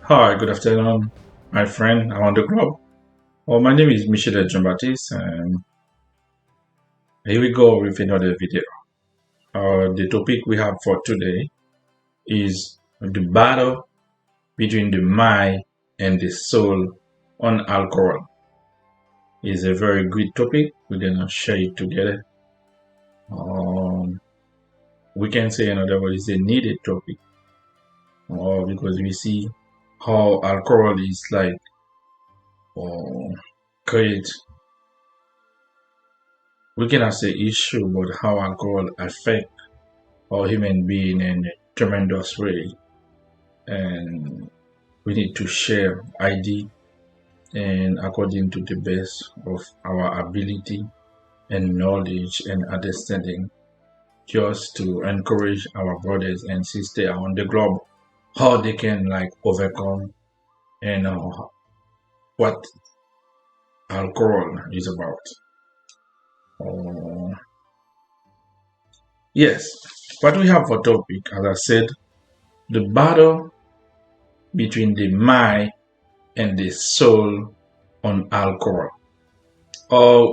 Hi, good afternoon, my friend around the globe. Well, my name is Michel Jean-Baptiste, and here we go with another video. The topic we have for today is the battle between the mind and the soul on alcohol. It's a very good topic. We're gonna share it together. Um, we can say in other words, it's a needed topic, because we see how alcohol is like uh, create we cannot say issue, but how alcohol affect our human being in a tremendous way. And we need to share ID and according to the best of our ability and knowledge and understanding, just to encourage our brothers and sisters around the globe how they can like overcome and what alcohol is about. Uh, yes, what we have for topic, as I said, the battle between the mind and the soul on alcohol.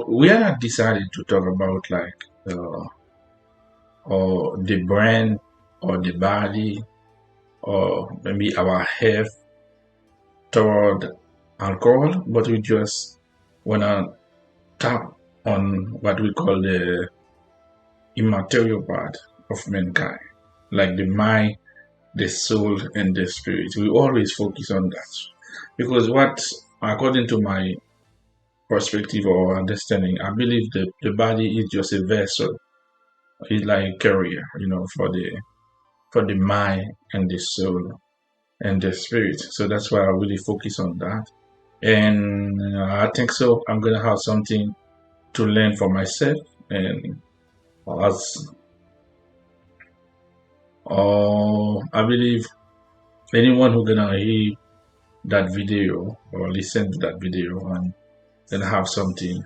We are not decided to talk about like or the brain or the body or maybe our health toward alcohol, but we just wanna tap on what we call the immaterial part of mankind, like the mind, the soul, and the spirit. We always focus on that because what, according to my perspective or understanding, I believe that the body is just a vessel. It's like a carrier, for the mind and the soul and the spirit. So that's why I really focus on that. And I think so. I'm gonna have something to learn for myself. And as I believe anyone who gonna hear that video or listen to that video and gonna have something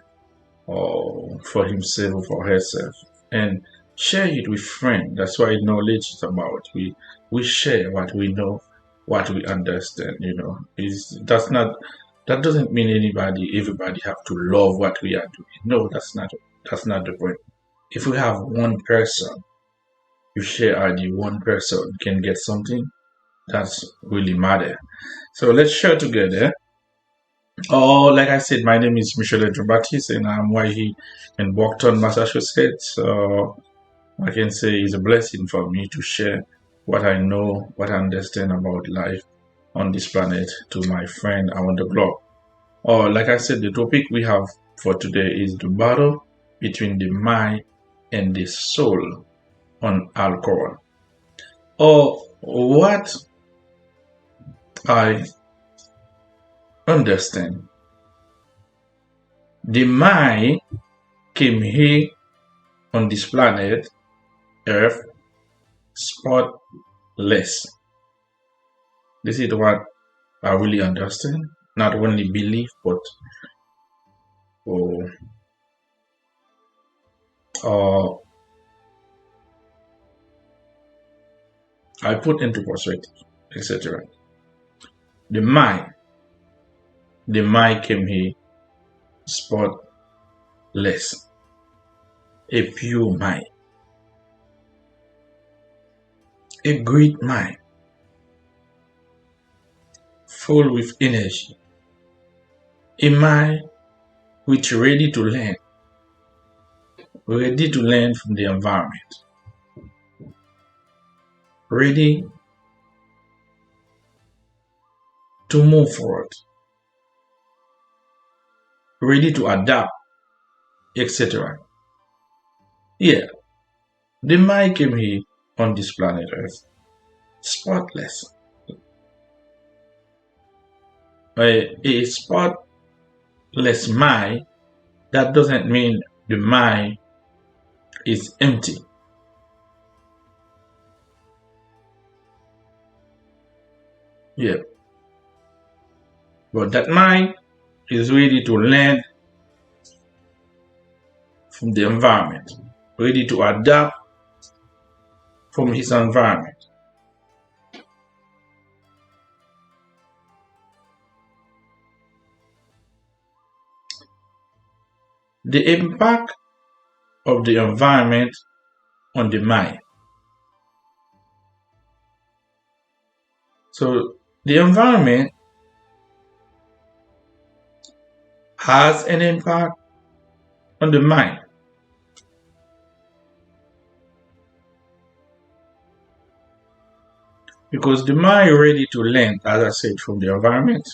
for himself or herself and share it with friends. That's why knowledge is about. We share what we know, what we understand. Is that doesn't mean everybody have to love what we are doing. No, that's not the point. If we have one person, you share ID, one person can get something. That's really matter. So let's share together. Oh, like I said, my name is Michel Baptiste, and I'm right here in Boston, Massachusetts. So I can say it's a blessing for me to share what I know, what I understand about life on this planet to my friend around the globe. Or, like I said, the topic we have for today is the battle between the mind and the soul on alcohol. Or what I understand, the mind came here on this planet Earth spotless. This is what I really understand. Not only believe, but uh, uh, I put into perspective, etc. The mind, the mind came here spotless, a pure mind, a great mind, full with energy, a mind which ready to learn from the environment, ready to move forward, ready to adapt, etc. Yeah, the mind came here on this planet Earth spotless. A spotless mind, that doesn't mean the mind is empty. Yeah, but that mind is ready to learn from the environment, ready to adapt from his environment. the impact of the environment on the mind. So the environment has an impact on the mind. Because the mind is ready to learn, as I said, from the environment.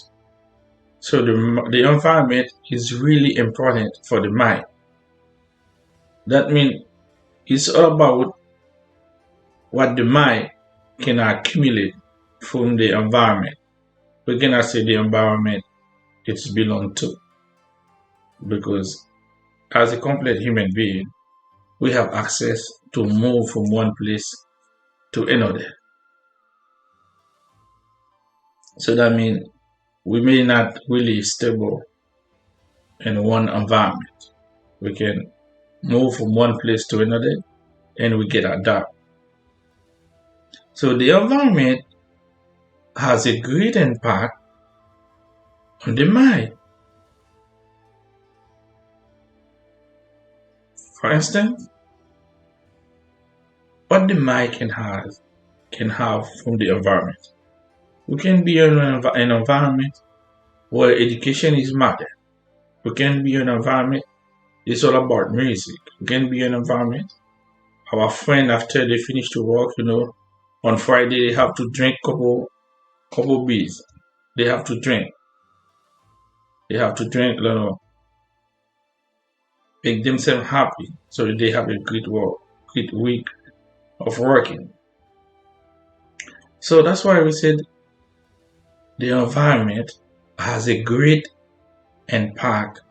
So the environment is really important for the mind. That means it's all about what the mind can accumulate from the environment. We cannot say the environment it's belong to, because as a complete human being, we have access to move from one place to another. So that means we may not really stable in one environment. We can move from one place to another and we get adapt. So the environment has a great impact on the mind. For instance, what the mind can have from the environment. We can be in an environment where education is matter. We can be in an environment it's all about music. We can be in an environment. Our friend after they finish to work, on Friday they have to drink couple beers. They have to drink. They have to drink, make themselves happy so that they have a great week of working. So that's why we said the environment has a great impact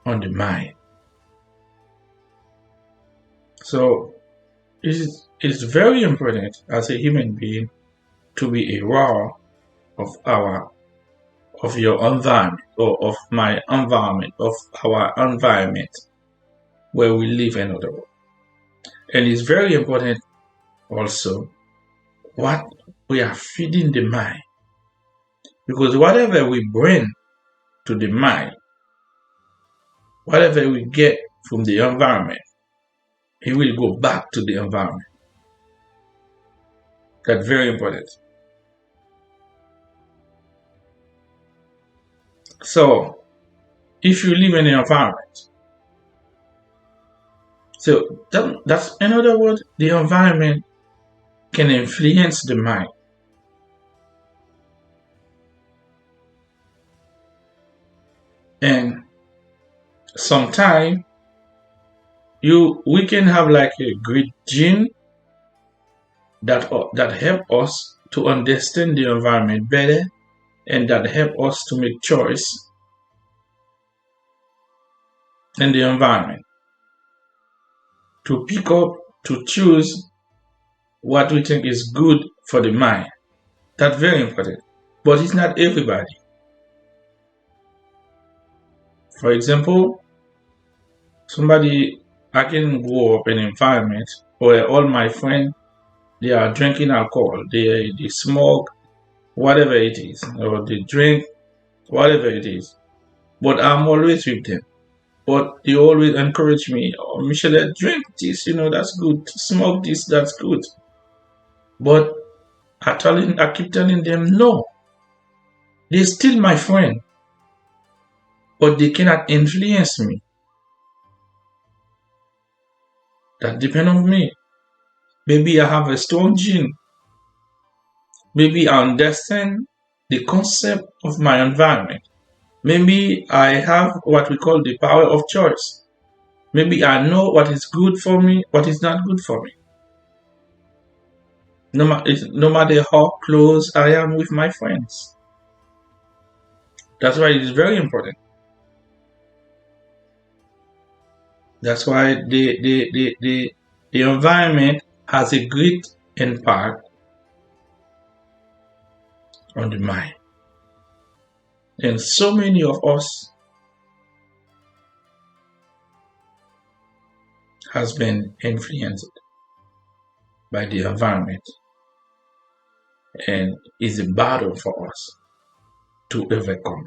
on the mind. So it's very important as a human being to be aware of your environment, or of my environment, of our environment where we live in other world. And it's very important also what we are feeding the mind. Because whatever we bring to the mind, whatever we get from the environment, it will go back to the environment. That's very important. So, if you live in an environment, so that's in other words, the environment can influence the mind. And sometimes we can have like a great gene that help us to understand the environment better, and that help us to make choice in the environment, to pick up, to choose what we think is good for the mind. That's very important. But it's not everybody. For example, I can grow up in an environment where all my friends, they are drinking alcohol, they smoke, whatever it is, or they drink, whatever it is. But I'm always with them. But they always encourage me, oh, Michelle, drink this, that's good. Smoke this, that's good. But I keep telling them, no. They're still my friend. But they cannot influence me. That depends on me. Maybe I have a strong gene. Maybe I understand the concept of my environment. Maybe I have what we call the power of choice. Maybe I know what is good for me, what is not good for me. No matter how close I am with my friends. That's why it is very important. That's why the environment has a great impact on the mind. And so many of us has been influenced by the environment, and is a battle for us to overcome.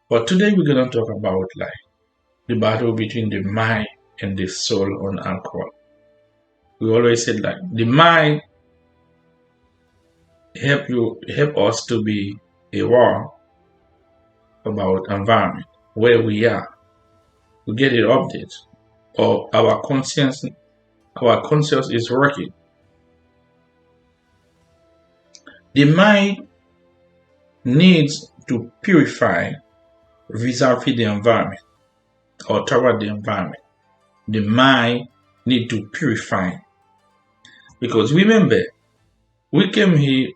But today we're going to talk about life. the battle between the mind and the soul on alcohol. We always said that the mind help us to be aware about environment, where we are. We get it updated, or our conscience is working. The mind needs to purify vis-a-vis the environment or toward the environment. The mind need to purify, because remember, we came here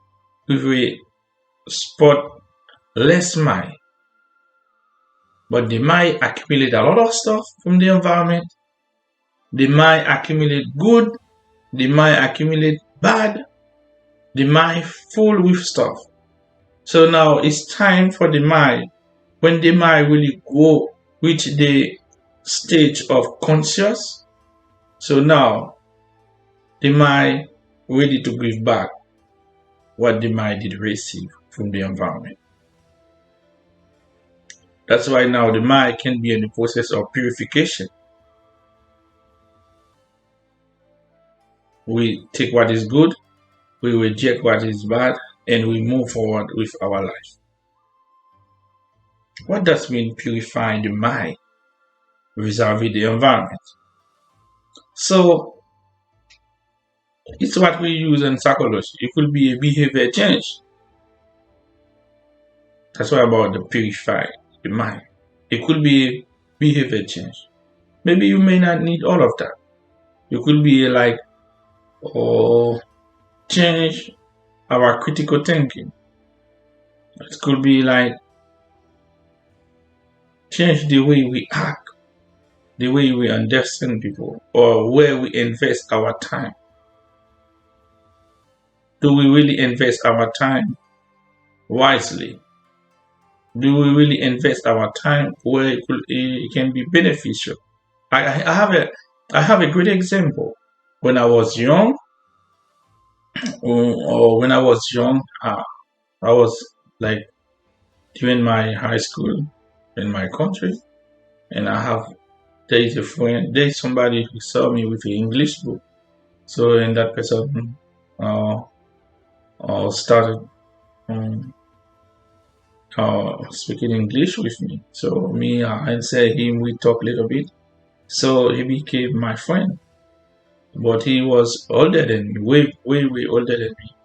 with a spotless mind, but the mind accumulate a lot of stuff from the environment. The mind accumulate good, the mind accumulate bad, the mind full with stuff. So now it's time for the mind, when the mind really go reach the stage of conscious, so now the mind ready to give back what the mind did receive from the environment. That's why now the mind can be in the process of purification. We take what is good, we reject what is bad, and we move forward with our life. What does mean purifying the mind vis-a-vis the environment? So it's what we use in psychology. It could be a behavior change. That's why about the purify the mind. It could be a behavior change. Maybe you may not need all of that. It could be like, change our critical thinking. It could be like change the way we act, the way we understand people, or where we invest our time. Do we really invest our time wisely? Do we really invest our time where it can be beneficial? I have a great example. When I was young, I was like during my high school in my country, and there's somebody who saw me with an English book. So and that person started speaking English with me. So me and say him, we talk a little bit. So he became my friend, but he was older than me, way older than me.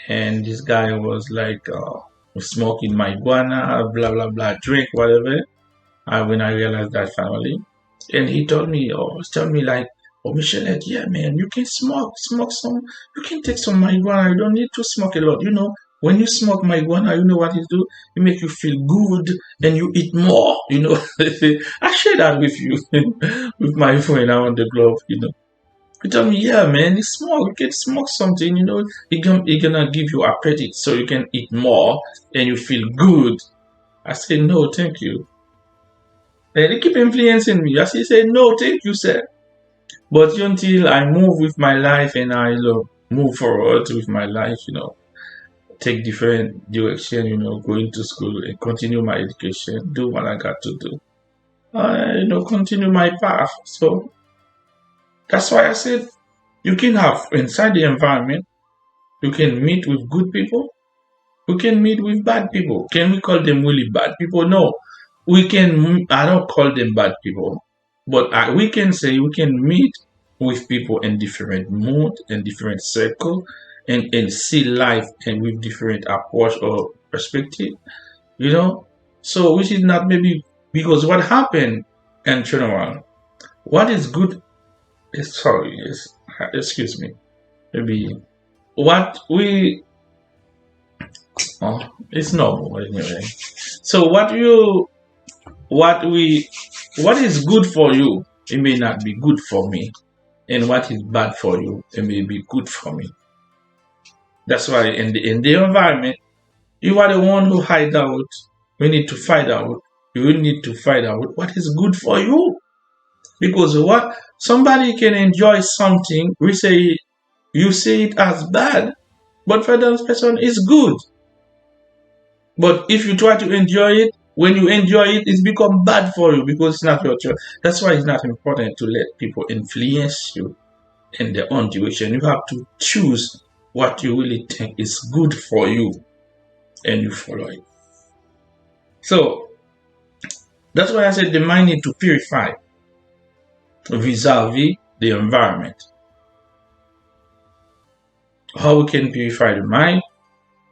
And this guy was like smoking marijuana, blah blah blah, drink whatever. When I realized that family, and he told me, like, oh, Michelle, yeah, man, you can smoke some, you can take some marijuana. You don't need to smoke a lot. You know, when you smoke marijuana, you know what it do? It make you feel good, and you eat more. You know, I share that with you, with my friend around the globe. You know, he told me, yeah, man, you can smoke something. You know, it gonna give you appetite, so you can eat more, and you feel good. I said, no, thank you. And they keep influencing me. As he said, no, thank you, sir. But until I move with my life and I move forward with my life, take different direction, going to school and continue my education, do what I got to do. Continue my path. So that's why I said you can have inside the environment, you can meet with good people, you can meet with bad people. Can we call them really bad people? No. I don't call them bad people, but we can say we can meet with people in different mood and different circle and see life and with different approach or perspective, so which is not maybe because what happened in general, what is good is, excuse me, maybe what we, it's normal anyway. So what is good for you, it may not be good for me. And what is bad for you, it may be good for me. That's why in the environment, you are the one who hide out. We need to find out. You need to find out what is good for you. Because what somebody can enjoy something, you say it as bad, but for that person it's good. But if you try to enjoy it, When you enjoy it, it's become bad for you because it's not your choice. That's why it's not important to let people influence you in their own direction. You have to choose what you really think is good for you and you follow it. So that's why I said the mind need to purify vis-a-vis the environment. How we can purify the mind?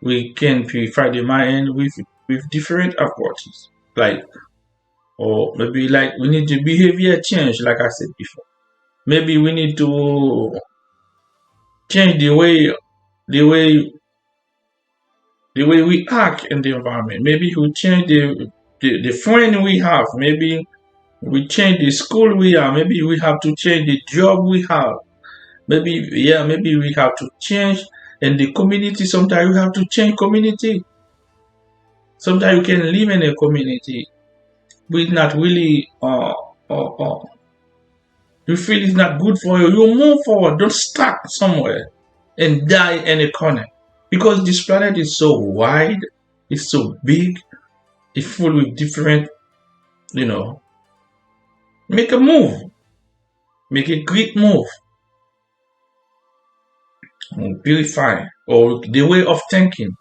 We can purify the mind with different approaches. Like, or maybe like we need to behavior change, like I said before. Maybe we need to change the way we act in the environment. Maybe we change the friend we have. Maybe we change the school we are. Maybe we have to change the job we have. Maybe we have to change in the community. Sometimes we have to change community. Sometimes you can live in a community with not really you feel it's not good for you. You move forward. Don't stuck somewhere and die in a corner. Because this planet is so wide, it's so big, it's full with different, make a move. Make a great move. Purify or the way of thinking.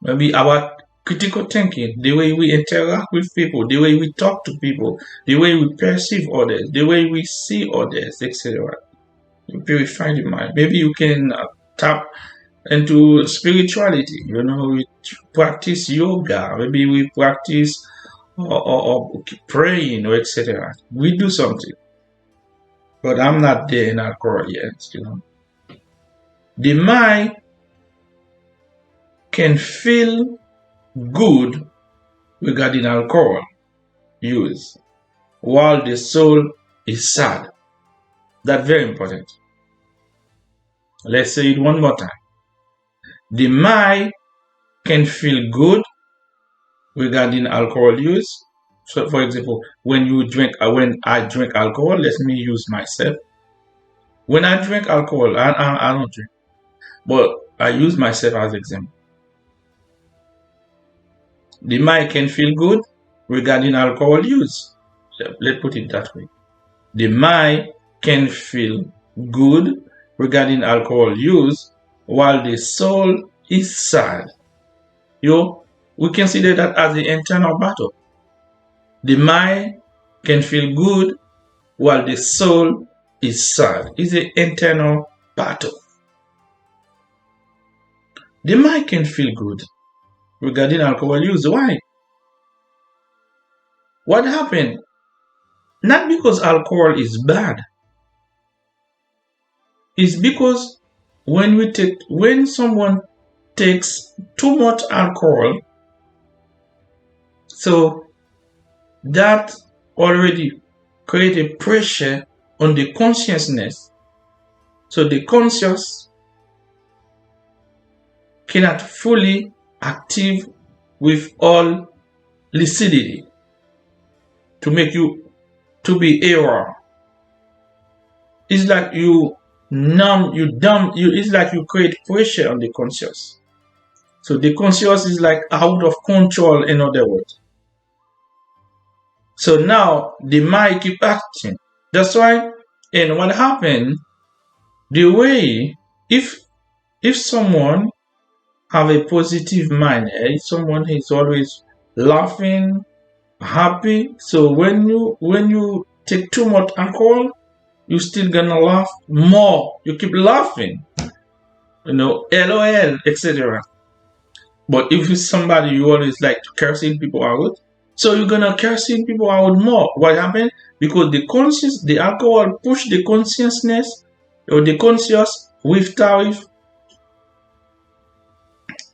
Maybe our critical thinking, the way we interact with people, the way we talk to people, the way we perceive others, the way we see others, etc. You purify the mind. Maybe you can tap into spirituality. We practice yoga. Maybe we practice or praying or etc. We do something. But I'm not there in alcohol yet. The mind can feel good regarding alcohol use while the soul is sad. That's very important. Let's say it one more time. The mind can feel good regarding alcohol use. So, for example, when I drink alcohol, let me use myself. When I drink alcohol, I don't drink, but I use myself as example. The mind can feel good regarding alcohol use. Let's put it that way. The mind can feel good regarding alcohol use while the soul is sad. We consider that as the internal battle. The mind can feel good while the soul is sad. It's an internal battle. The mind can feel good regarding alcohol use. Why? What happened? Not because alcohol is bad. It's because when someone takes too much alcohol, so that already create a pressure on the consciousness. So the conscious cannot fully active with all lucidity to make you to be error. It's like it's like you create pressure on the conscious. So the conscious is like out of control, in other words. So now the mind keep acting. That's why, and what happened, the way, if someone have a positive mind, if someone is always laughing, happy, so when you take too much alcohol, you still gonna laugh more. You keep laughing, LOL, etc. But if it's somebody you always like to cursing people out, so you're gonna cursing people out more. What happened? Because the alcohol push the consciousness or the conscious without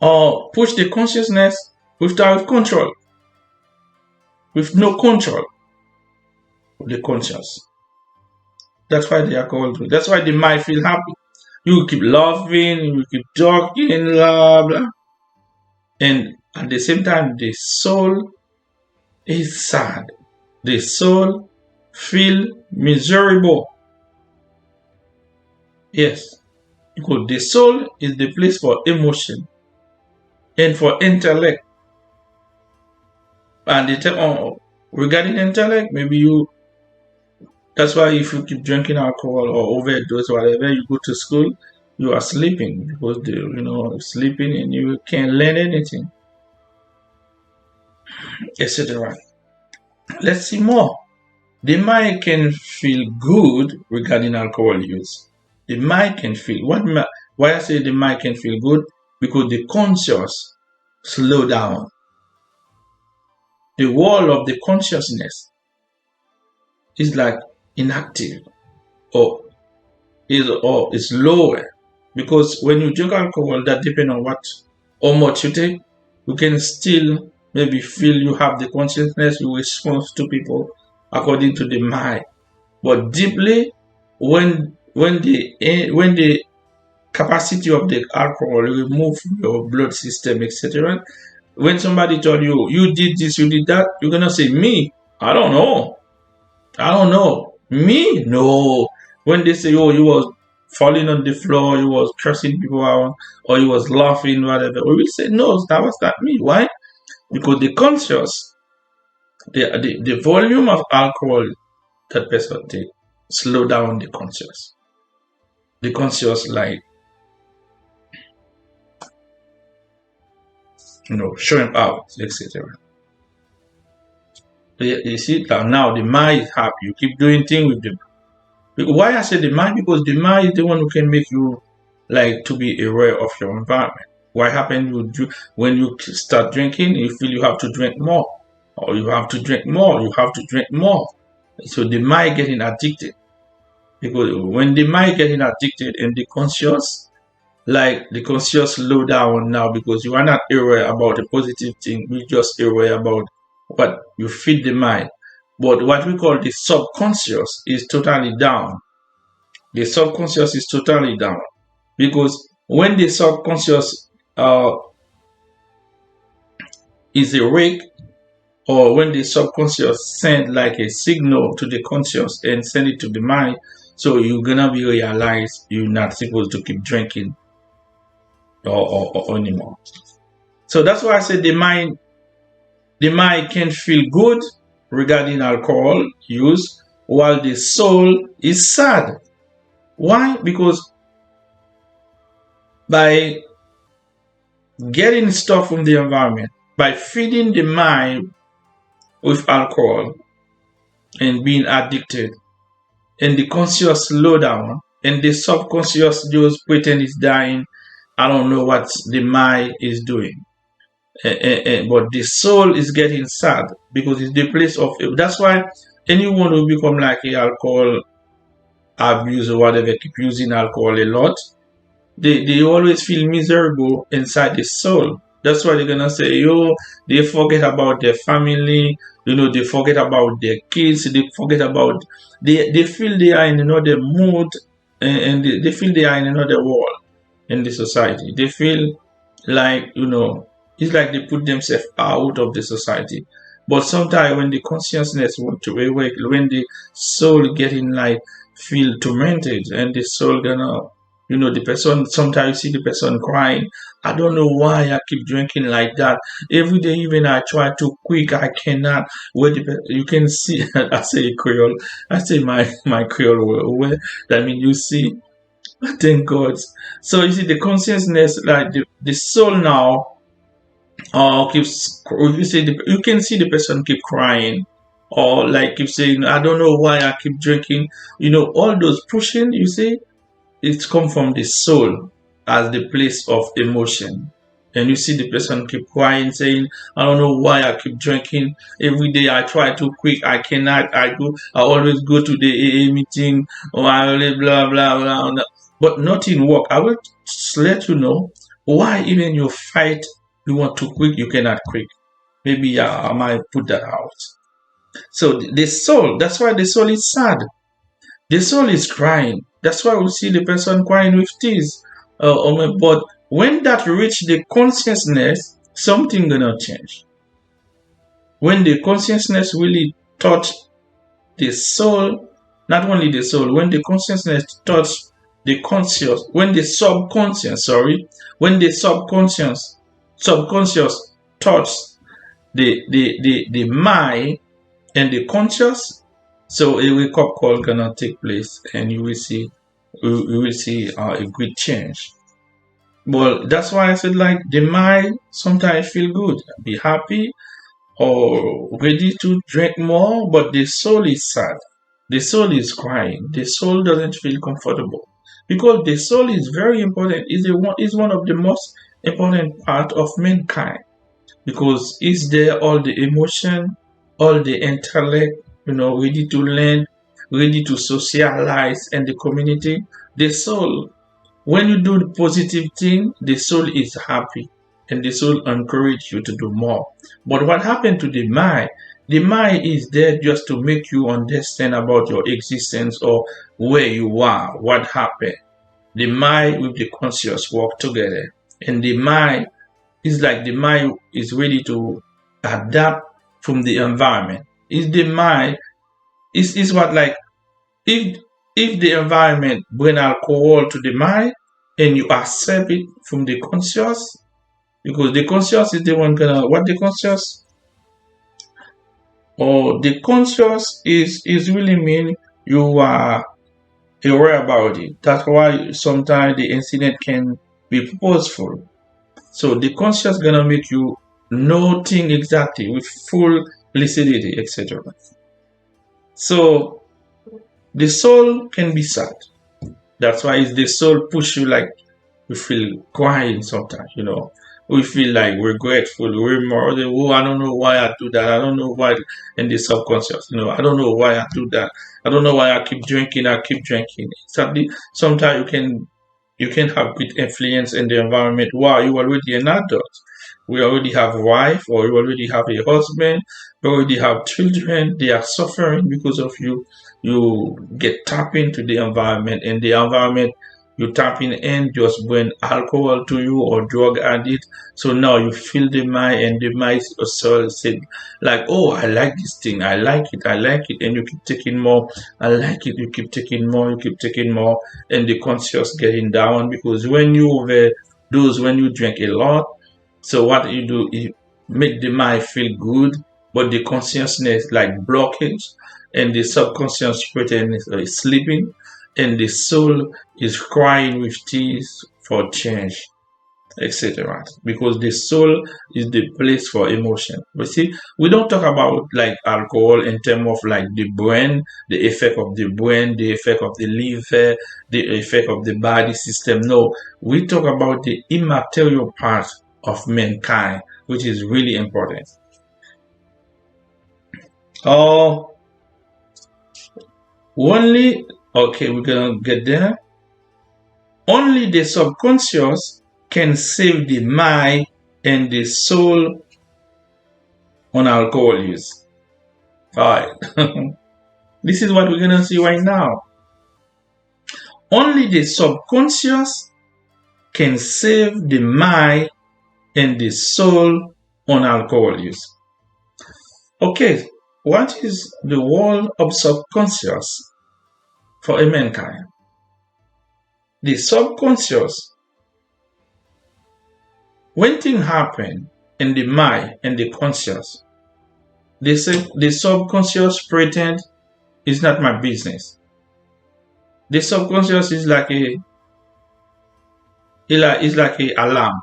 or push the consciousness without control, with no control of the conscious. That's why the alcohol do. That's why the mind feel happy. You keep laughing, you keep talking, blah blah. And at the same time, the soul is sad. The soul feel miserable. Yes, because the soul is the place for emotion and for intellect. And they tell, oh, regarding intellect, maybe that's why if you keep drinking alcohol or overdose, whatever, you go to school, you are sleeping because sleeping and you can't learn anything, etc. Let's see more. The mind can feel good regarding alcohol use. The mind can feel why I say the mind can feel good, because the conscious slow down. The wall of the consciousness is like inactive or is lower, because when you drink alcohol, that depends on how much you take, you can still maybe feel you have the consciousness, you respond to people according to the mind. But deeply, when the capacity of the alcohol remove your blood system, etc. When somebody told you did this, you did that, you're gonna say, me, I don't know. Me, no. When they say, oh, you was falling on the floor, you was cursing people out, or you was laughing, whatever, we will say, no, that was not me. Why? Because the conscious, the volume of alcohol that person take slow down the conscious. The conscious, like, showing out, etc. You see, now the mind is happy. You keep doing things with them. Why I say the mind? Because the mind is the one who can make you like to be aware of your environment. What happens when you start drinking? You feel you have to drink more, or you have to drink more. You have to drink more. So the mind getting addicted. Because when the mind getting addicted and the conscious slow down now, because you are not aware about the positive thing, you just aware about what you feed the mind. But what we call the subconscious is totally down. The subconscious is totally down, because when the subconscious is awake, or when the subconscious send like a signal to the conscious and send it to the mind, so you're gonna be realized you're not supposed to keep drinking or anymore. So that's why I said the mind can feel good regarding alcohol use, while the soul is sad. Why? Because by getting stuff from the environment, by feeding the mind with alcohol and being addicted, and the conscious slow down, and the subconscious just pretend it's dying, I don't know what the mind is doing. But the soul is getting sad, because it's the place of. That's why anyone who become like a alcohol abuse or whatever, keep using alcohol a lot, they always feel miserable inside the soul. That's why they're gonna say, they forget about their family, they forget about their kids, they forget about they feel they are in another mood, and they feel they are in another world in the society. They feel like, it's like they put themselves out of the society. But sometimes when the consciousness want to awake, when the soul getting like feel tormented, and the soul gonna, the person, sometimes you see the person crying, I don't know why I keep drinking like that. Every day, even I try to quick, I cannot. You can see, I say Creole, I say my Creole word. That means you see, thank God. So you see the consciousness, like the soul now, keeps. You can see the person keep crying, or like keep saying, I don't know why I keep drinking. All those pushing. You see, it's come from the soul as the place of emotion. And you see the person keep crying, saying, I don't know why I keep drinking. Every day I try to quit, I cannot. I always go to the AA meeting, or I always blah blah blah. But nothing work. I will just let you know why even you fight, you want to quit, you cannot quit. Maybe I might put that out. So the soul, that's why the soul is sad. The soul is crying. That's why we see the person crying with tears. But when that reach the consciousness, something gonna change. When the consciousness really touch the soul, not only the soul, when the consciousness touch the conscious, when the subconscious touch the mind and the conscious. So a wake up call gonna take place, and you will see a great change. Well, that's why I said like the mind sometimes feel good, be happy or ready to drink more, but the soul is sad. The soul is crying. The soul doesn't feel comfortable because the soul is very important. Is one of the most important part of mankind because it's there all the emotion, all the intellect, ready to learn, ready to socialize in the community. The soul, when you do the positive thing, the soul is happy and the soul encourage you to do more. But what happened to the mind? The mind is there just to make you understand about your existence or where you are, what happened. The mind with the conscious work together. And the mind is like the mind is ready to adapt from the environment. Is the mind is what like if the environment bring alcohol to the mind and you accept it from the conscious, because the conscious is the one gonna what the conscious or the conscious is really mean you are aware about it. That's why sometimes the incident can be purposeful. So the conscious gonna make you know thing exactly with full lucidity, etc. So the soul can be sad. That's why it's the soul push you like we feel crying sometimes. We feel like we're grateful, we're more oh, I don't know why I do that. I don't know why in the subconscious. I don't know why I do that. I don't know why I keep drinking, Exactly. Sometimes you can have good influence in the environment. Wow, you already an adult. We already have a wife or you already have a husband, you already have children, they are suffering because of you. You get tapped into the environment and the environment you tapping in just bring alcohol to you or drug addict. So now you feel the mind and the mind also said like, oh, I like this thing, I like it, and you keep taking more. I like it, you keep taking more, and the conscious getting down because when you overdose, when you drink a lot, so what you do is make the mind feel good, but the consciousness like blockage, and the subconscious pretend is sleeping, and the soul is crying with tears for change, etc. Because the soul is the place for emotion. But see, we don't talk about like alcohol in terms of like the brain, the effect of the brain, the effect of the liver, the effect of the body system. No, we talk about the immaterial part of mankind, which is really important. Oh, only okay, we're gonna get there. Only the subconscious can save the mind and the soul on alcohol use. All right. This is what we're gonna see right now. Only the subconscious can save the mind and the soul on alcohol use. Okay, what is the role of subconscious for a mankind? The subconscious, when things happen in the mind and the conscious, the subconscious pretend is not my business. The subconscious is like a alarm.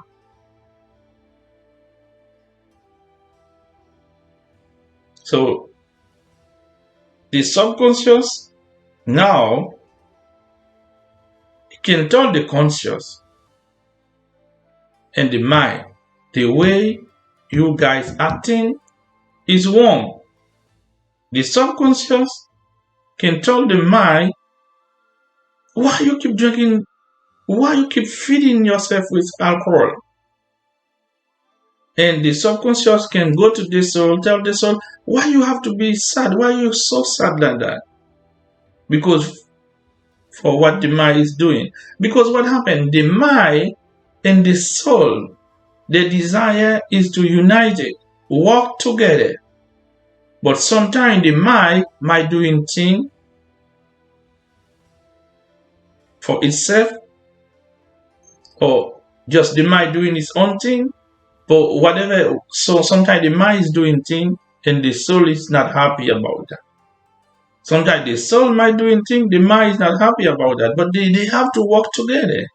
So the subconscious now can tell the conscious and the mind the way you guys acting is wrong. The subconscious can tell the mind why you keep drinking, why you keep feeding yourself with alcohol. And the subconscious can go to the soul, tell the soul, why you have to be sad? Why are you so sad like that? Because for what the mind is doing. Because what happened? The mind and the soul, the desire is to unite it, work together. But sometimes the mind might doing thing for itself, or just the mind doing its own thing, But whatever, so sometimes the mind is doing things and the soul is not happy about that. Sometimes the soul might doing things, the mind is not happy about that, but they have to work together.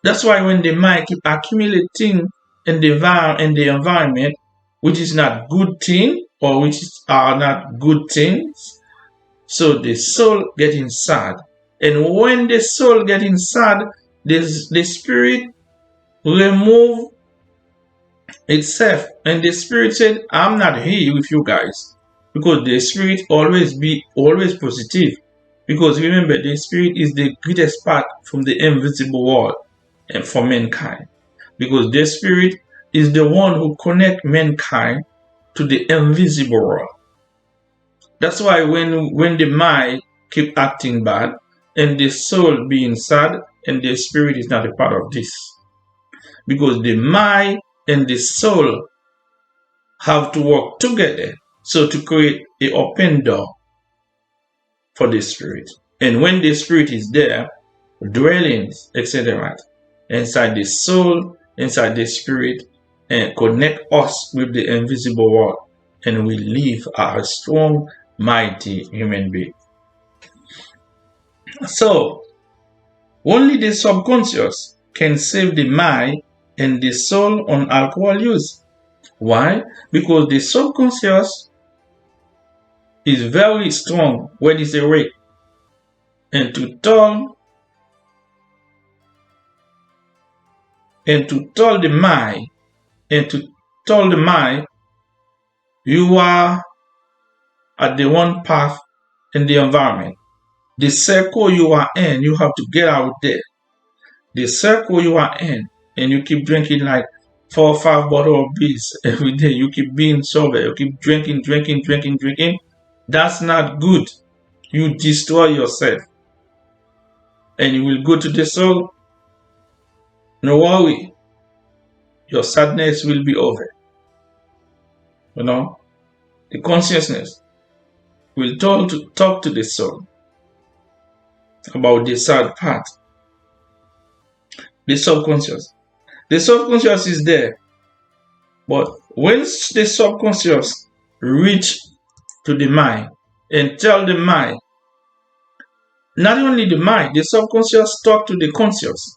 That's why when the mind keep accumulating in the environment, which is not good thing or which are not good things, so the soul getting sad. And when the soul getting sad, the spirit remove itself, and the spirit said, I'm not here with you guys. Because the spirit always positive. Because remember, the spirit is the greatest part from the invisible world and for mankind. Because the spirit is the one who connect mankind to the invisible world. That's why when the mind keep acting bad and the soul being sad, and the spirit is not a part of this. Because the mind and the soul have to work together, so to create an open door for the spirit. And when the spirit is there, dwellings, etc., inside the soul, inside the spirit, and connect us with the invisible world, and we live as a strong, mighty human being. So, only the subconscious can save the mind and the soul on alcohol use. Why? Because the subconscious is very strong when it's awake. And to tell the mind, you are at the one path in the environment. The circle you are in, you have to get out there. The circle you are in, and you keep drinking like 4 or 5 bottles of beer every day. You keep being sober. You keep drinking. That's not good. You destroy yourself. And you will go to the soul. No worry. Your sadness will be over. The consciousness will talk to the soul about the sad part. The subconscious. The subconscious is there. But when the subconscious reach to the mind and tell the mind, not only the mind, the subconscious talk to the conscious.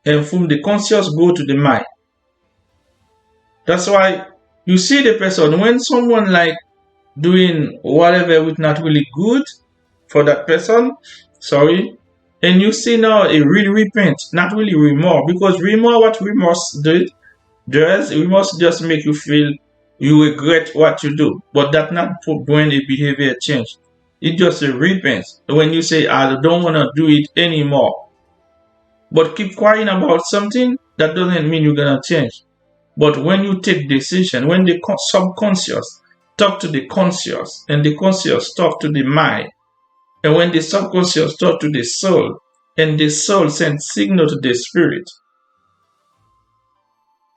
And from the conscious go to the mind. That's why you see the person, when someone like doing whatever with not really good for that person, and you see now a real repent, not really remorse, because what remorse does, remorse just make you feel you regret what you do, but that not bring a behavior change. It's just a repent. When you say, I don't want to do it anymore, but keep crying about something, that doesn't mean you're going to change. But when you take decision, when the subconscious talk to the conscious, and the conscious talk to the mind, and when the subconscious talk to the soul, and the soul sends signal to the spirit,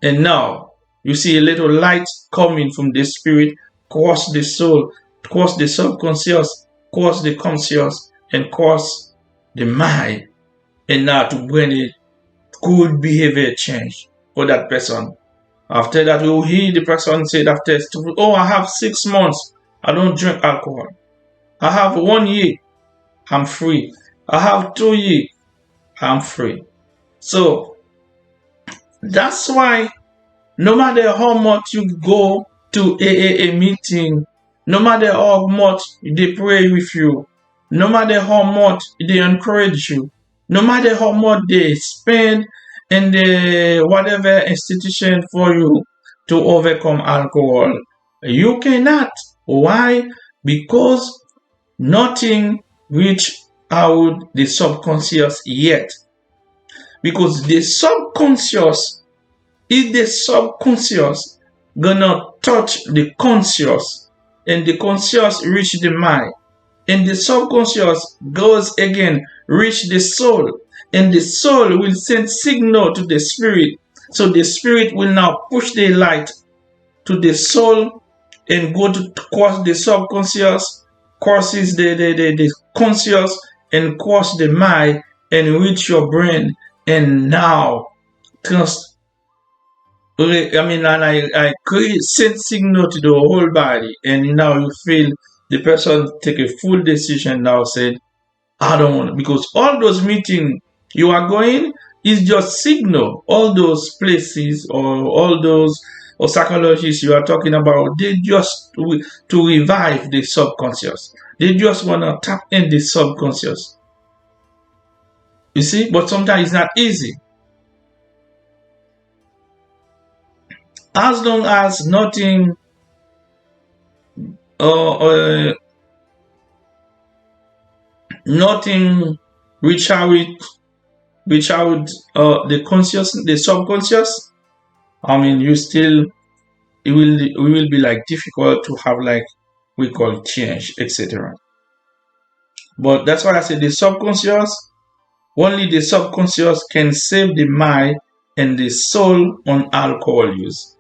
and now you see a little light coming from the spirit, cross the soul, cross the subconscious, cross the conscious, and cross the mind, and now to bring a good behavior change for that person. After that, you will hear the person say after, I have 6 months, I don't drink alcohol. I have 1 year, I'm free. I have 2 years, I'm free. So that's why no matter how much you go to a meeting, no matter how much they pray with you, no matter how much they encourage you, no matter how much they spend in the whatever institution for you to overcome alcohol, you cannot. Why? Because nothing reach out the subconscious yet. Because the subconscious gonna touch the conscious, and the conscious reach the mind, and the subconscious goes again reach the soul, and the soul will send signal to the spirit, so the spirit will now push the light to the soul and go to cross the subconscious, crosses the conscious, and cross the mind and reach your brain, and now I mean, and I create send signal to the whole body, and now you feel the person take a full decision now, said, I don't want, because all those meetings you are going is just signal. All those places or all those or psychologists you are talking about, they just to revive the subconscious. They just want to tap in the subconscious. You see, but sometimes it's not easy. As long as nothing uh, nothing reach out the subconscious, I mean, you still, it will be like difficult to have like we call change, etc. But that's why I say the subconscious, only the subconscious can save the mind and the soul on alcohol use,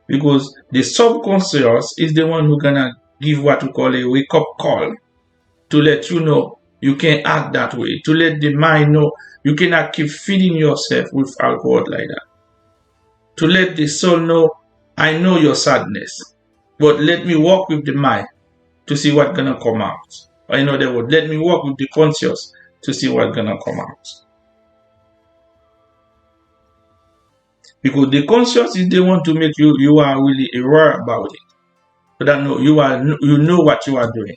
because the subconscious is the one who gonna give what we call a wake up call, to let you know you can act that way, to let the mind know you cannot keep feeding yourself with alcohol like that, to let the soul know, I know your sadness, but let me work with the mind to see what's gonna come out. Or in other words, let me work with the conscious to see what's gonna come out. Because the conscious is the one to make you are really aware about it. So that you know what you are doing.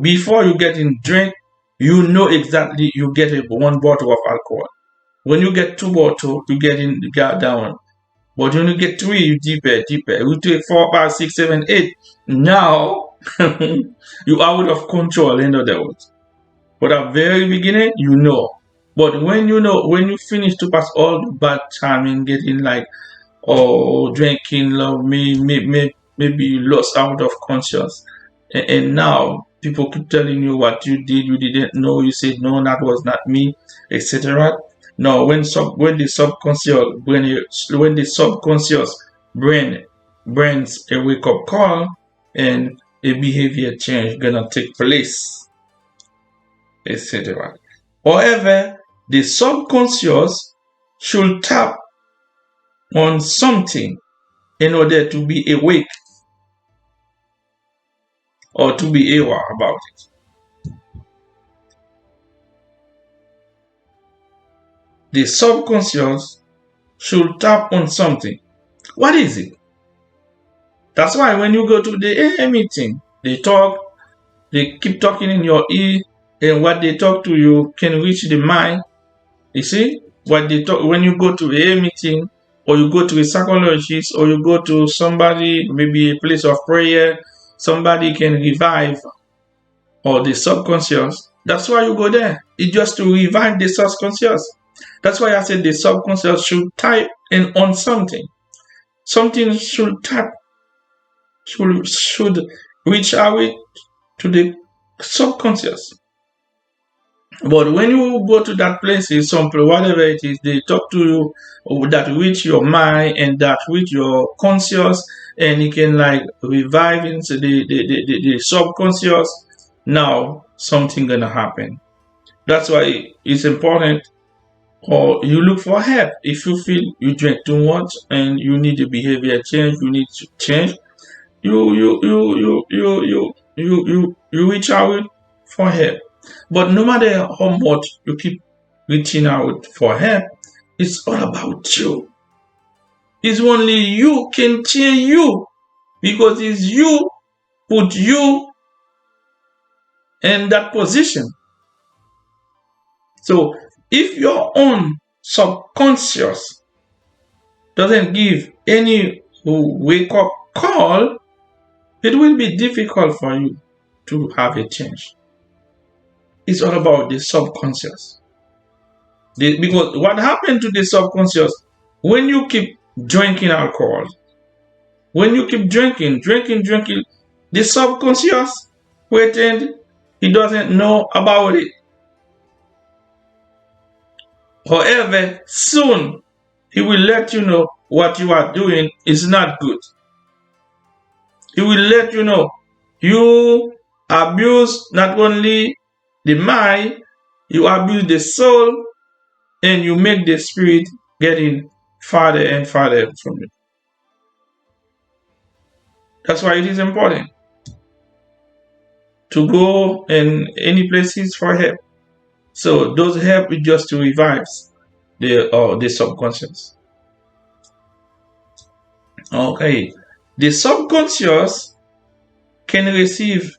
Before you get in drink, you know exactly you get one bottle of alcohol. When you get 2 bottles, you get down. But when you get 3, you deeper. You take 4, 5, 6, 7, 8. Now you are out of control, in other words. But at the very beginning, you know. But when you finish to pass all the bad time and getting like, drinking, love me, maybe you lost out of conscious, and now people keep telling you what you did, you didn't know, you said no, that was not me, etc. Now, when the subconscious brain brings a wake up call, and a behavior change gonna take place, etc. However, the subconscious should tap on something in order to be awake or to be aware about it. The subconscious should tap on something. What is it? That's why when you go to the AA meeting, they keep talking in your ear, and what they talk to you can reach the mind. You see, what they talk when you go to AA meeting, or you go to a psychologist, or you go to somebody, maybe a place of prayer, somebody can revive or the subconscious. That's why you go there. It's just to revive the subconscious. That's why I said the subconscious should type in on something. Something should tap, should reach out to the subconscious. But when you go to that place, it's simple, whatever it is, they talk to you that reach your mind and that reach your conscious, and it can like revive into the subconscious. Now something gonna happen. That's why it's important, or you look for help. If you feel you drink too much and you need a behavior change, you need to change, you reach out for help. But no matter how much you keep reaching out for help, it's all about you. It's only you can change you, because it's you put you in that position. So if your own subconscious doesn't give any wake up call, it will be difficult for you to have a change. It's all about the subconscious. Because what happened to the subconscious, when you keep drinking alcohol, when you keep drinking, the subconscious pretend he doesn't know about it. However, soon he will let you know what you are doing is not good. He will let you know you abuse not only the mind, you abuse the soul, and you make the spirit getting farther and farther from you. That's why it is important to go in any places for help. So those help is just to revive the subconscious. Okay, the subconscious can receive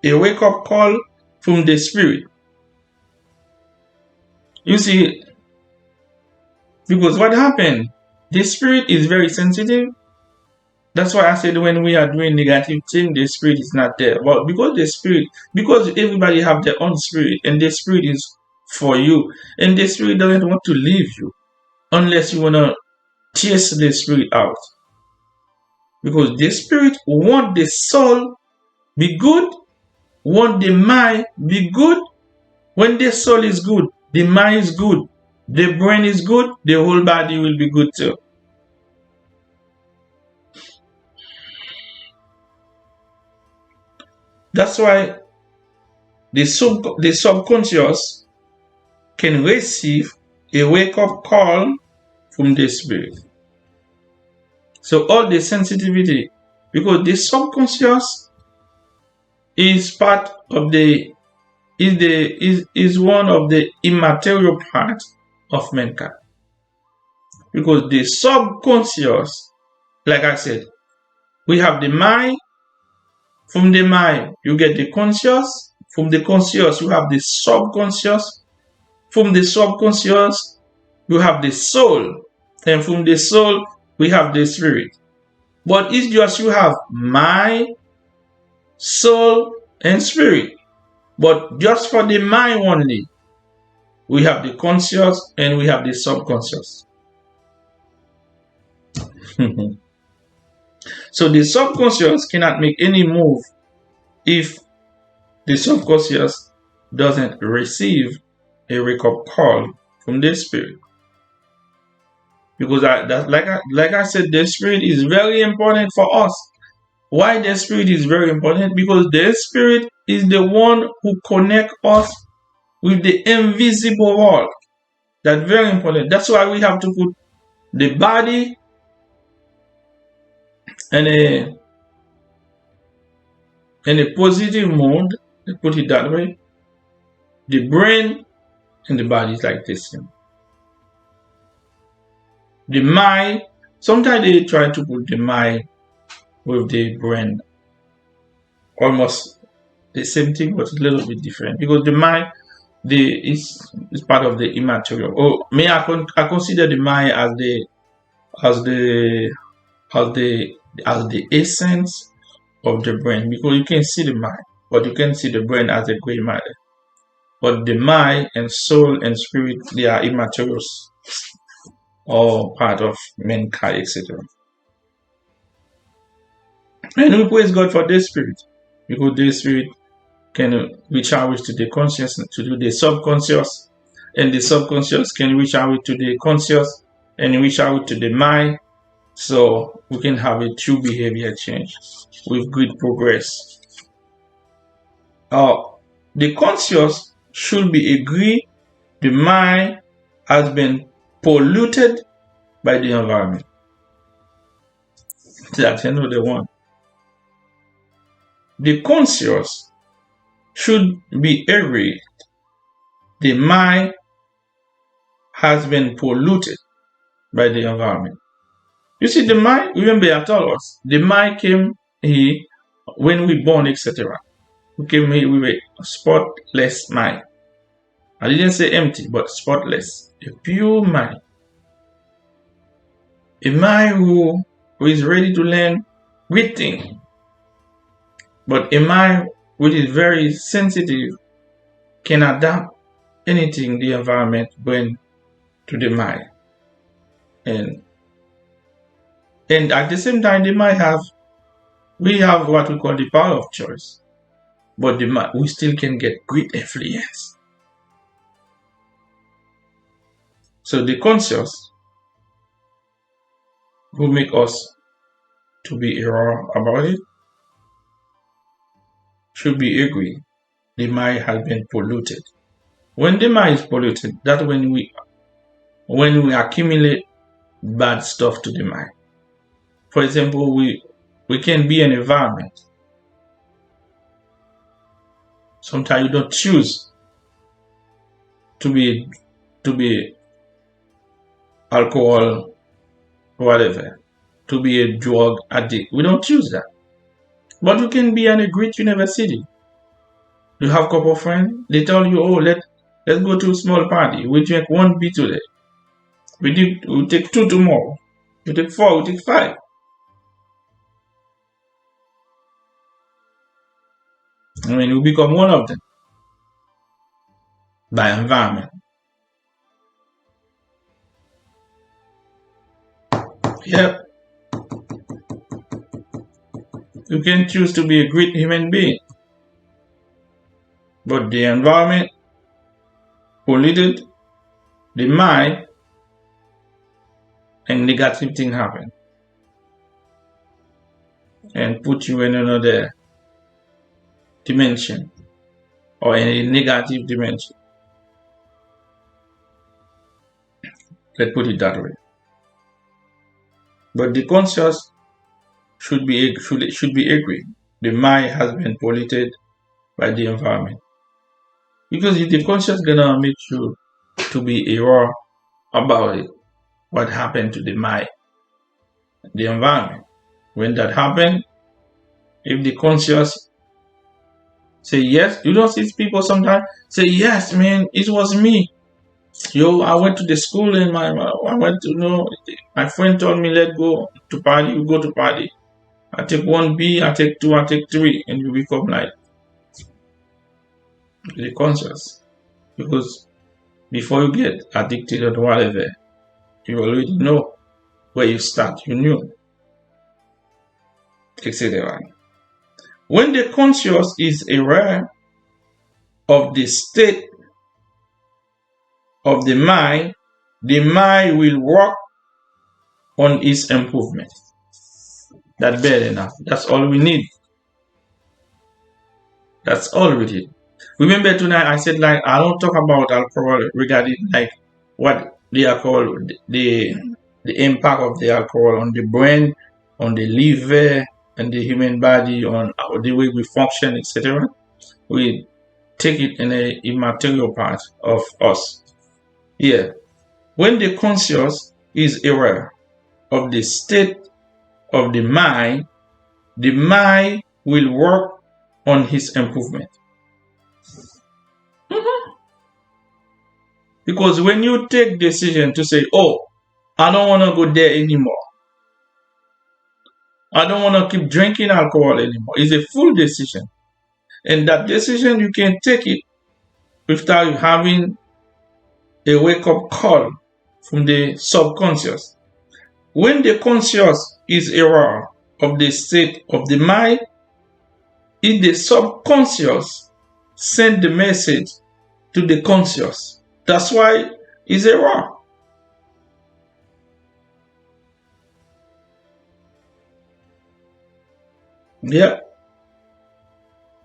a wake up call from the spirit. You see, because what happened? The spirit is very sensitive. That's why I said when we are doing negative thing, the spirit is not there. Well, because everybody have their own spirit, and the spirit is for you, and the spirit doesn't want to leave you unless you wanna chase the spirit out. Because the spirit want the soul be good, want the mind be good. When the soul is good, the mind is good, the brain is good, the whole body will be good too. That's why the subconscious can receive a wake up call from the spirit. So all the sensitivity, because the subconscious is part of the is one of the immaterial parts of mankind. Because the subconscious, like I said, we have the mind. From the mind, you get the conscious. From the conscious, you have the subconscious. From the subconscious, you have the soul. And from the soul, we have the spirit. But it's just you have mind, soul, and spirit. But just for the mind only, we have the conscious and we have the subconscious. So the subconscious cannot make any move if the subconscious doesn't receive a wake up call from the spirit. Because like I said, the spirit is very important for us. Why the spirit is very important? Because the spirit is the one who connects us with the invisible world. That's very important. That's why we have to put the body in a positive mode, let's put it that way. The brain and the body is like this. The mind, sometimes they try to put the mind with the brain. Almost the same thing, but a little bit different. Because the mind is part of the immaterial. Or I consider the mind as the essence of the brain, because you can see the mind, but you can see the brain as a gray matter. But the mind and soul and spirit, they are immaterials, or part of mankind, etc. And we praise God for the spirit, because the spirit can reach out to the consciousness, to do the subconscious, and the subconscious can reach out to the conscious and reach out to the mind. So we can have a true behavior change with good progress. The conscious should be agree the mind has been polluted by the environment. That's another one. The conscious should be agree the mind has been polluted by the environment. You see, the mind, remember I told us, the mind came here when we born, etc. We came here with a spotless mind. I didn't say empty, but spotless. A pure mind. A mind who is ready to learn great things. But a mind which is very sensitive can adapt anything the environment brings to the mind. And at the same time, we have what we call the power of choice. But we still can get great influence. So the conscious who make us to be error about it should be agree the mind has been polluted. When the mind is polluted, that's when we accumulate bad stuff to the mind. For example, we can be in an environment. Sometimes you don't choose to be alcohol, whatever, to be a drug addict. We don't choose that. But you can be in a great university. You have a couple of friends, they tell you, oh, let's go to a small party. We drink 1 beer today. We take 2 tomorrow. We take 4, we take 5. I mean, you become one of them by environment. Yep. You can choose to be a great human being, but the environment polluted the mind and negative thing happen and put you in another dimension or in a negative dimension. Let's put it that way. But the conscious should be agree. The mind has been polluted by the environment. Because if the conscious gonna make you to be aware about it, what happened to the mind, the environment. When that happened, if the conscious say yes, you don't see people sometimes say, yes, man, it was me. Yo, I went to the school and my friend told me, let's go to party, you go to party. I take 1 B, I take 2, I take 3, and you become like the conscious. Because before you get addicted or whatever, you already know where you start, you knew, etc. When the conscious is aware of the state of the mind will work on its improvement. That's bad enough. That's all we need. That's all we need. Remember tonight I said, like, I don't talk about alcohol regarding like what the alcohol, the impact of the alcohol on the brain, on the liver, and the human body, on the way we function, etc. We take it in a immaterial part of us. Yeah. When the conscious is aware of the state of the mind will work on his improvement. Because when you take decision to say, oh, I don't want to go there anymore, I don't want to keep drinking alcohol anymore, it's a full decision. And that decision, you can take it without having a wake-up call from the subconscious. When the conscious is aware of the state of the mind, if the subconscious send the message to the conscious. That's why it's aware. Yeah.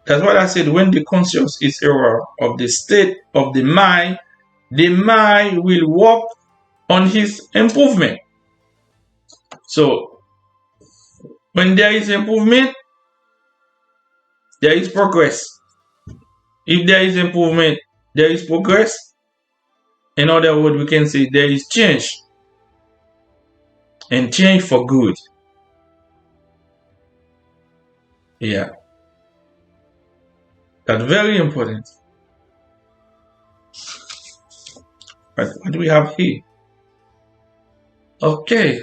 That's what I said. When the conscious is aware of the state of the mind will work on his improvement. So, when there is improvement, there is progress. If there is improvement, there is progress. In other words, we can say there is change. And change for good. Yeah. That's very important. But what do we have here? Okay.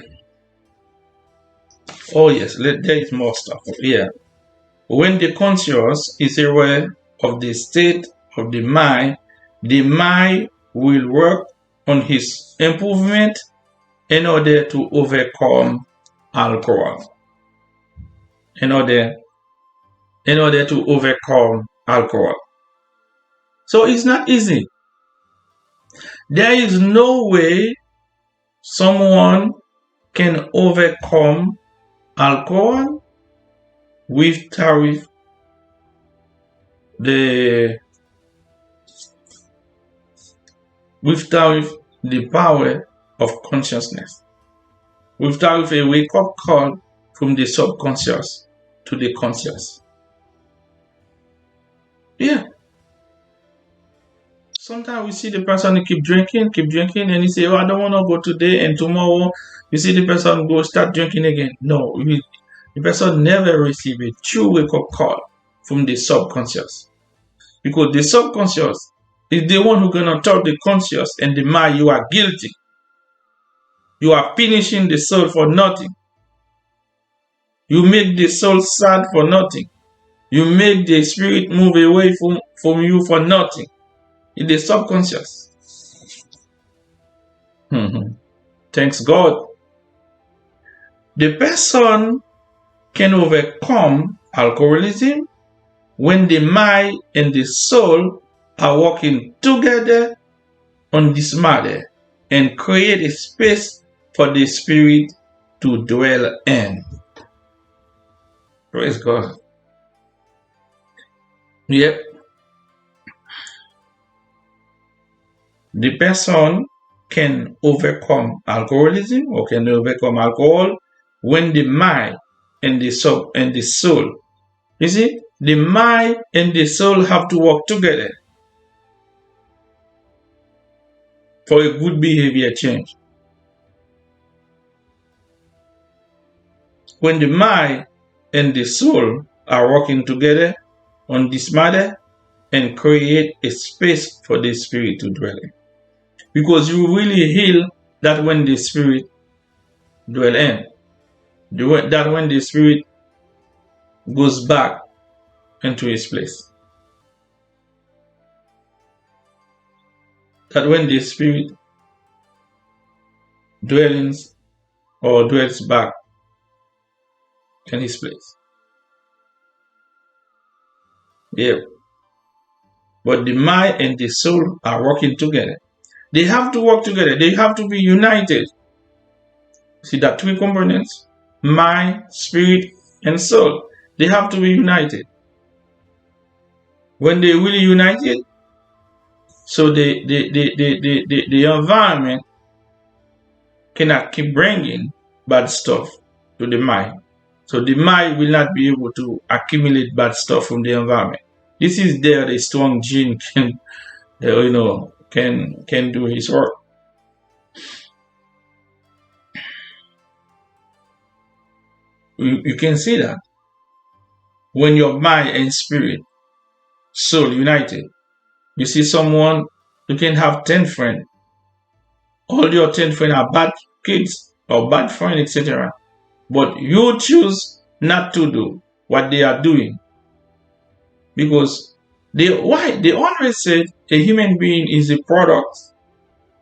Oh yes, there is more stuff. Yeah. When the conscious is aware of the state of the mind will work on his improvement in order to overcome alcohol. In order to overcome alcohol. So it's not easy. There is no way someone can overcome alcohol without the power of consciousness. We start with a wake-up call from the subconscious to the conscious. Yeah. Sometimes we see the person keep drinking, and he say, "Oh, I don't want to go today," and tomorrow you see the person go start drinking again. No, the person never receive a true wake-up call from the subconscious, because the subconscious is the one who's gonna tell the conscious and the mind you are guilty. You are punishing the soul for nothing. You make the soul sad for nothing. You make the spirit move away from you for nothing. In the subconscious. Thanks God. The person can overcome alcoholism when the mind and the soul are working together on this matter and create a space for the spirit to dwell in. Praise God. Yep. The person can overcome alcoholism or can overcome alcohol when the mind and the soul you see, the mind and the soul have to work together for a good behavior change. When the mind and the soul are working together on this matter and create a space for the spirit to dwell in. Because you really heal that when the spirit dwell in. That when the spirit goes back into his place. That when the spirit dwells back in his place. Yeah. But the mind and the soul are working together. They have to work together. They have to be united. See that three components? Mind, spirit, and soul. They have to be united. When they really united, so the environment cannot keep bringing bad stuff to the mind. So the mind will not be able to accumulate bad stuff from the environment. This is there the strong gene can do his work. You can see that when your mind and spirit, soul united. You see someone, you can have 10 friends. All your 10 friends are bad kids or bad friends, etc. But you choose not to do what they are doing. Because they always say a human being is a product.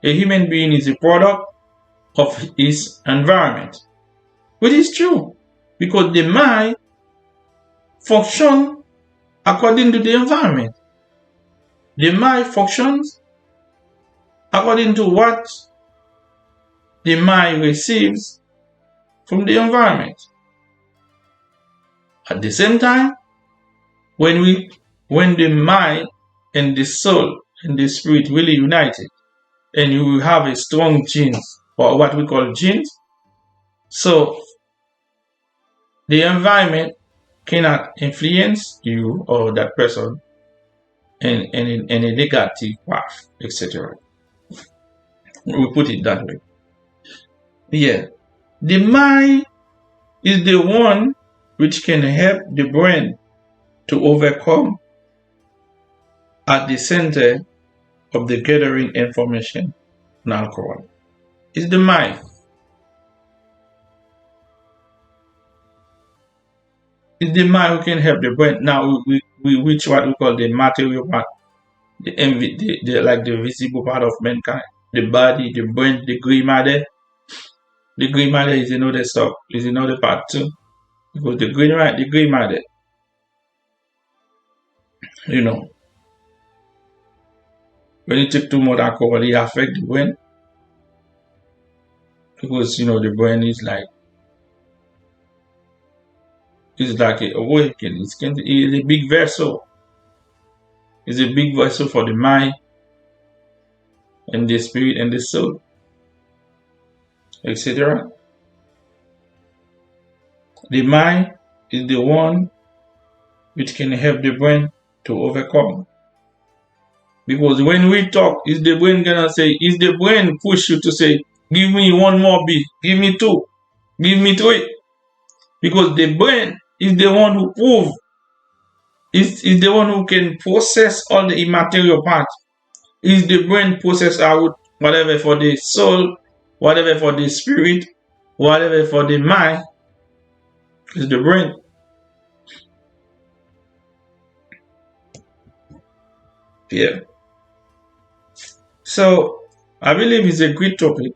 A human being is a product of his environment. Which is true. Because the mind functions according to the environment. The mind functions according to what the mind receives from the environment. At the same time, when the mind and the soul and the spirit really united, and you will have a strong genes, or what we call genes, so the environment cannot influence you or that person in a negative path, etc. We put it that way. Yeah. The mind is the one which can help the brain to overcome at the center of the gathering information on alcohol. It's the mind. It's the mind who can help the brain. Now we reach what we call the material part, like the visible part of mankind. The body, the brain, the gray matter. The gray matter is another stuff. Is another part too. Because the gray matter, when you take too much alcohol, it affects the brain. Because the brain is like a awakening. It's a big vessel. It's a big vessel for the mind and the spirit and the soul, etc. The mind is the one which can help the brain to overcome. Because when we talk, is the brain gonna say, is the brain push you to say, give me one more B, give me two, give me three? Because the brain is the one who prove, is the one who can process all the immaterial parts. Is the brain process out whatever for the soul, whatever for the spirit, whatever for the mind, is the brain. Yeah. So I believe it's a great topic.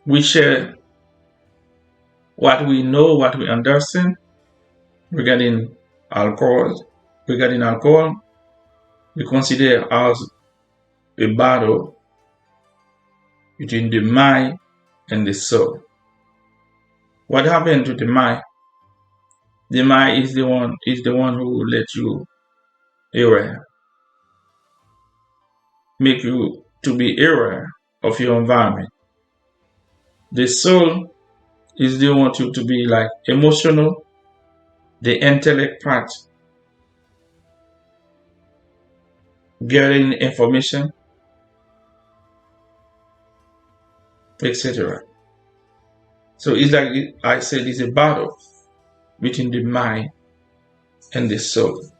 We share what we know, what we understand regarding alcohol. Regarding alcohol, we consider as a battle between the mind and the soul. What happened to the mind? The mind is the one who let you aware, make you to be aware of your environment. The soul is the one to be like emotional, the intellect part, getting information, etc. So it's like I said, it's a battle between the mind and the soul.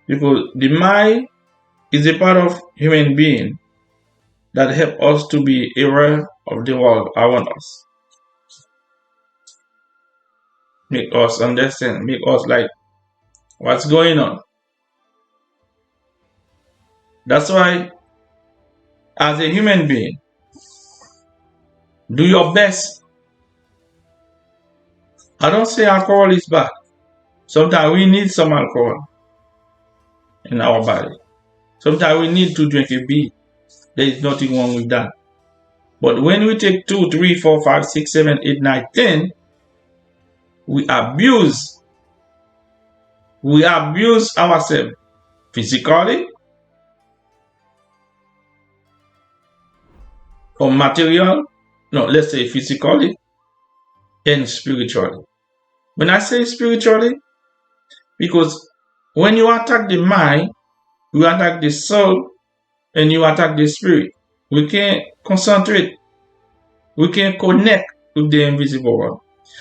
Because the mind is a part of human being that help us to be aware of the world around us. Make us understand, make us like what's going on. That's why as a human being, do your best. I don't say alcohol is bad. Sometimes we need some alcohol in our body. Sometimes we need to drink a beer. There is nothing wrong with that. But when we take 2, 3, 4, 5, 6, 7, 8, 9, 10, we abuse ourselves physically, or material, no, let's say physically and spiritually. When I say spiritually, because when you attack the mind, you attack the soul, and you attack the spirit. We can't concentrate. We can't connect with the invisible world.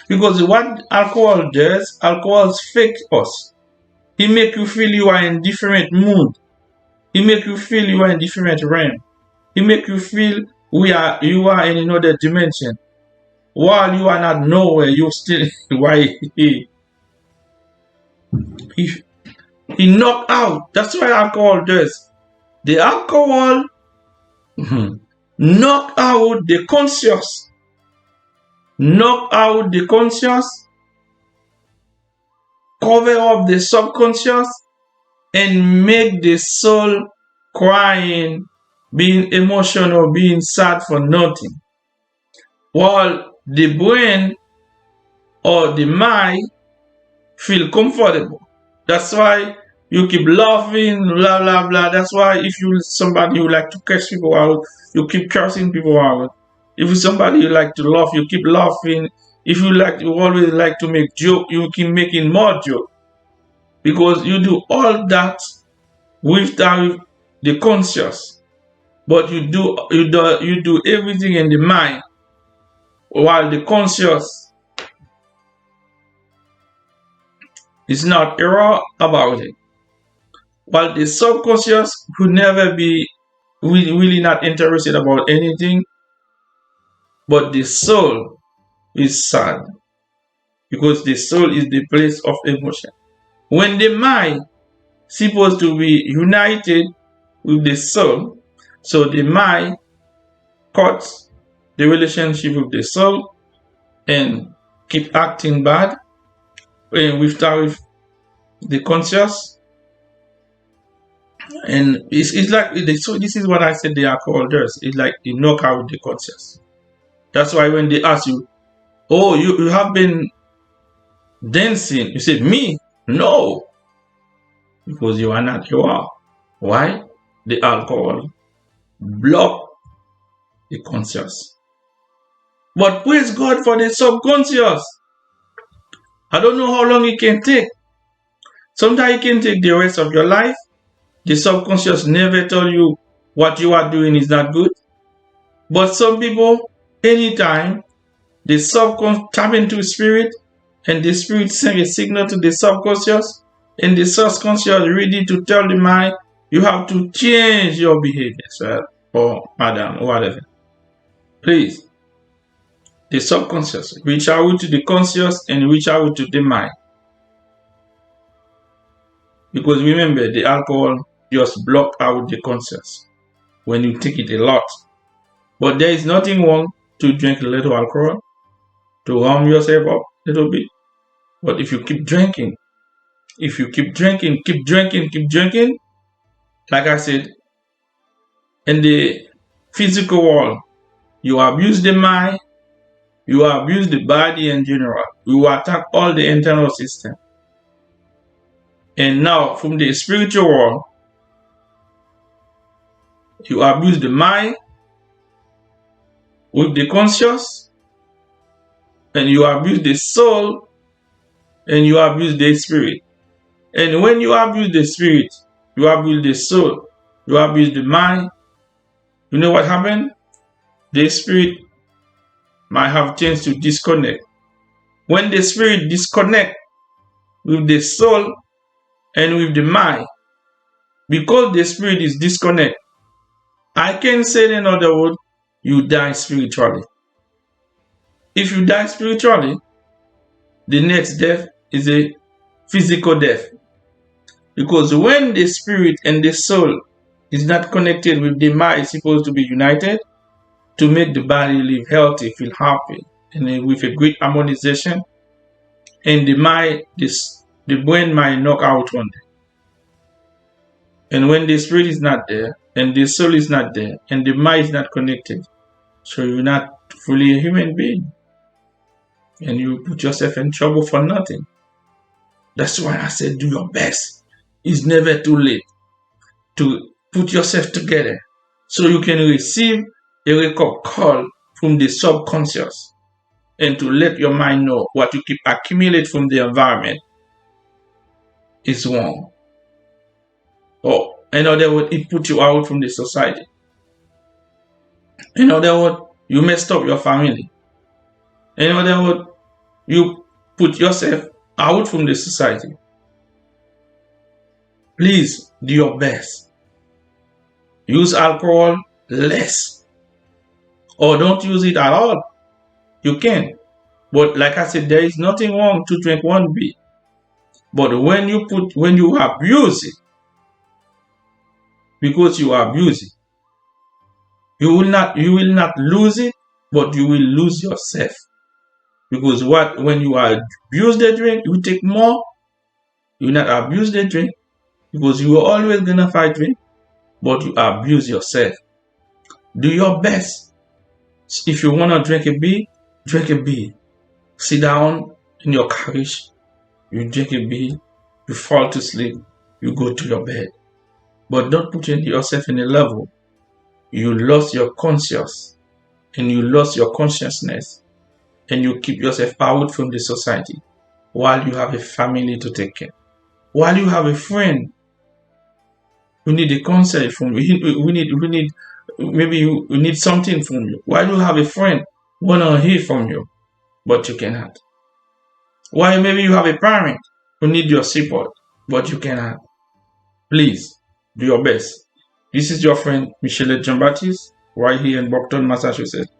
Because what alcohol does, alcohol fake us. He make you feel you are in different mood. He make you feel you are in different realm. He make you feel you are in another dimension. While you are not nowhere, you still why he knock out. That's what alcohol does. The alcohol knock out the conscious. Knock out the conscious, cover up the subconscious, and make the soul crying, being emotional, being sad for nothing. While the brain or the mind feel comfortable. That's why you keep laughing, blah blah blah. That's why if you somebody who like to curse people out, you keep cursing people out. If you somebody you like to laugh, you keep laughing. If you always like to make joke, you keep making more joke. Because you do all that without the conscious. But you do everything in the mind, while the conscious is not error about it. While the subconscious could never be really not interested about anything, but the soul is sad. Because the soul is the place of emotion. When the mind is supposed to be united with the soul, so the mind cuts the relationship with the soul and keep acting bad without the conscious. And it's like, so this is what I said the alcohol does. It's like it knock out the conscious. That's why when they ask you, oh, you have been dancing, you said, me? No. because you are not aware. Why? The alcohol block the conscious. But praise God for the subconscious. I don't know how long it can take. Sometimes it can take the rest of your life. The subconscious never tell you what you are doing is not good. But some people, anytime the subconscious tap into spirit and the spirit send a signal to the subconscious, and the subconscious ready to tell the mind, you have to change your behavior, sir, or madam, or whatever. Please, the subconscious, reach out to the conscious and reach out to the mind. Because remember, the alcohol just block out the conscious when you take it a lot. But there is nothing wrong to drink a little alcohol, to warm yourself up a little bit. But if you keep drinking, keep drinking, like I said, in the physical world, you abuse the mind, you abuse the body in general, you attack all the internal system. And now from the spiritual world, you abuse the mind with the conscious, and you abuse the soul, and you abuse the spirit. And when you abuse the spirit, you abuse the soul, you abuse the mind, you know what happened? The spirit might have chance to disconnect. When the spirit disconnect with the soul and with the mind, because the spirit is disconnect, I can say in other words, you die spiritually. If you die spiritually, the next death is a physical death. Because when the spirit and the soul is not connected with the mind, it's supposed to be united to make the body live healthy, feel happy, and with a great harmonization. And the mind, the brain might knock out one day. And when the spirit is not there, and the soul is not there, and the mind is not connected, so you're not fully a human being. And you put yourself in trouble for nothing. That's why I said do your best. It's never too late to put yourself together so you can receive a wake-up call from the subconscious and to let your mind know what you keep accumulate from the environment is wrong. Or in other words, it put you out from the society. In other words, you messed up your family. In other words, you put yourself out from the society. Please do your best. Use alcohol less. Or don't use it at all. You can. But like I said, there is nothing wrong to drink one beer. But when you abuse it, because you abuse it, you will not lose it, but you will lose yourself. Because when you abuse the drink, you take more. You not abuse the drink, because you are always gonna fight drink, but you abuse yourself. Do your best. If you wanna drink a beer, drink a beer. Sit down in your carriage, you drink a beer, you fall to sleep, you go to your bed. But don't put yourself in a level you lost your conscience and you lost your consciousness, and you keep yourself out from the society while you have a family to take care, while you have a friend who need a counsel from you, maybe you need something from you, while you have a friend who wanna hear from you, but you cannot. While maybe you have a parent who need your support, but you cannot. Please do your best. This is your friend Michelle Jean-Baptiste, right here in Brockton, Massachusetts.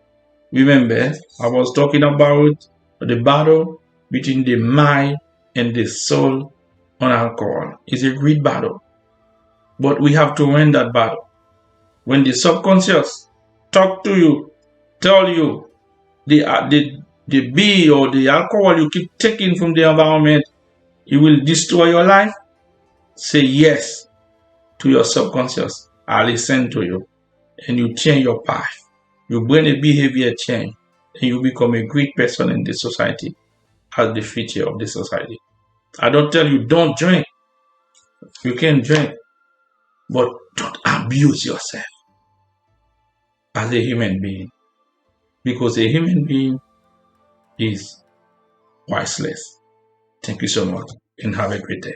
Remember, I was talking about the battle between the mind and the soul on alcohol. It's a great battle, but we have to win that battle. When the subconscious talk to you, tell you the beer or the alcohol you keep taking from the environment, it will destroy your life, say yes to your subconscious. I listen to you, and you change your path. You bring a behavior change, and you become a great person in the society as the future of the society. I don't tell you don't drink. You can drink, but don't abuse yourself as a human being, because a human being is priceless. Thank you so much and have a great day.